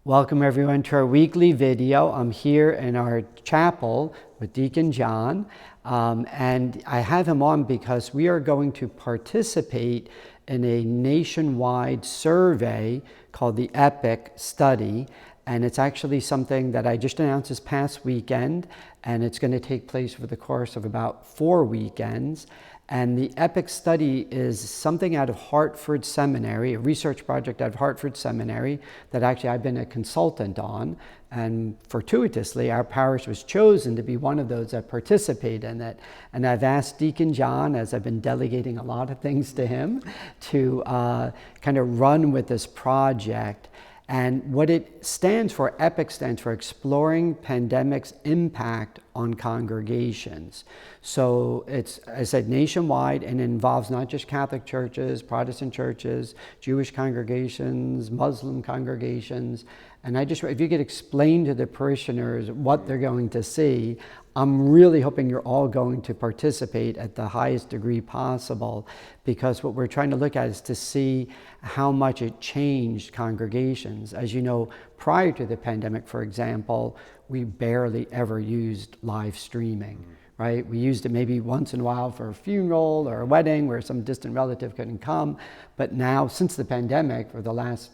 Welcome everyone to our weekly video. I'm here in our chapel with Deacon John, and I have him on because we are going to participate in a nationwide survey called the EPIC study, and it's actually something that I just announced this past weekend, and it's going to take place over the course of about 4 weekends. And the EPIC study is something out of Hartford Seminary, a research project out of Hartford Seminary that actually I've been a consultant on. And fortuitously, our parish was chosen to be one of those that participate in it. And I've asked Deacon John, as I've been delegating a lot of things to him, to kind of run with this project. And what it stands for, EPIC stands for Exploring Pandemic's Impact on Congregations. So it's, as I said, nationwide, and it involves not just Catholic churches, Protestant churches, Jewish congregations, Muslim congregations. And if you could explain to the parishioners what they're going to see, I'm really hoping you're all going to participate at the highest degree possible, because what we're trying to look at is to see how much it changed congregations. As you know, prior to the pandemic, for example, we barely ever used live streaming, right? We used it maybe once in a while for a funeral or a wedding where some distant relative couldn't come. But now, since the pandemic, for the last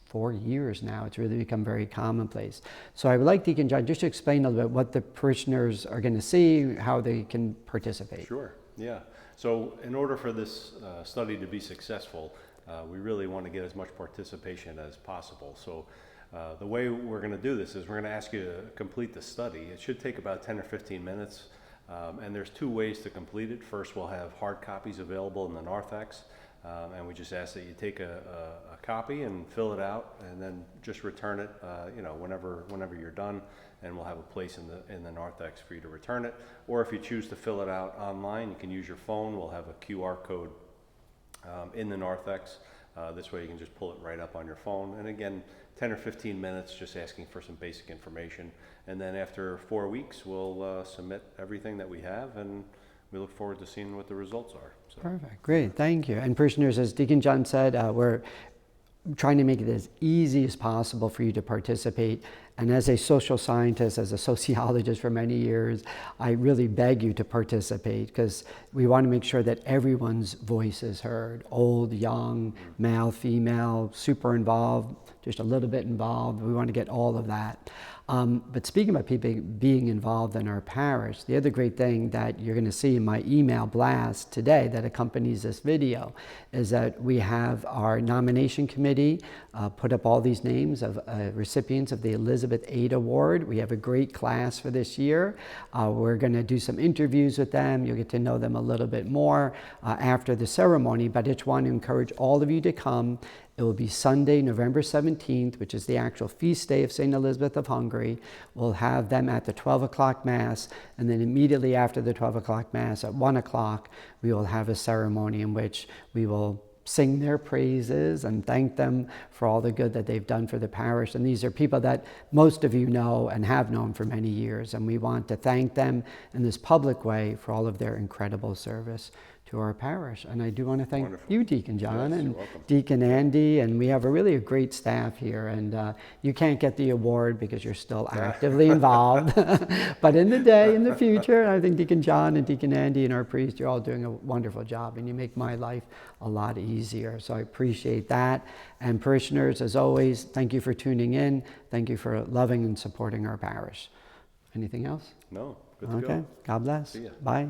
4 years now, it's really become very commonplace. So I would like Deacon John just to explain a little bit what the parishioners are going to see, how they can participate. Sure, yeah. So in order for this study to be successful, we really want to get as much participation as possible. So the way we're going to do this is we're going to ask you to complete the study. It should take about 10 or 15 minutes, and there's 2 ways to complete it. First, we'll have hard copies available in the narthex. And we just ask that you take a copy and fill it out, and then just return it, whenever you're done, and we'll have a place in the narthex for you to return it. Or if you choose to fill it out online, you can use your phone. We'll have a QR code in the narthex. This way you can just pull it right up on your phone. And again, 10 or 15 minutes, just asking for some basic information. And then after 4 weeks, we'll submit everything that we have, and we look forward to seeing what the results are. So. Perfect, great, thank you. And parishioners, as Deacon John said, we're trying to make it as easy as possible for you to participate. And as a social scientist, as a sociologist for many years, I really beg you to participate, because we want to make sure that everyone's voice is heard. Old, young, male, female, super involved, just a little bit involved. We want to get all of that. But speaking about people being involved in our parish, the other great thing that you're going to see in my email blast today that accompanies this video is that we have our nomination committee put up all these names of recipients of the Elizabeth Aid Award. We have a great class for this year. We're going to do some interviews with them. You'll get to know them a little bit more after the ceremony, but I just want to encourage all of you to come. It will be Sunday, November 17th, which is the actual feast day of St. Elizabeth of Hungary. We'll have them at the 12 o'clock Mass, and then immediately after the 12 o'clock Mass at 1 o'clock, we will have a ceremony in which we will sing their praises and thank them for all the good that they've done for the parish. And these are people that most of you know and have known for many years, and we want to thank them in this public way for all of their incredible service to our parish. And I do want to thank you, Deacon John, yes, and welcome. Deacon Andy, and we have a really great staff here. And you can't get the award because you're still actively involved. But in the future, I think Deacon John and Deacon Andy and our priest, you're all doing a wonderful job, and you make my life a lot easier. So I appreciate that. And parishioners, as always, thank you for tuning in. Thank you for loving and supporting our parish. Anything else? No, good to go. Okay, God bless. See ya. Bye.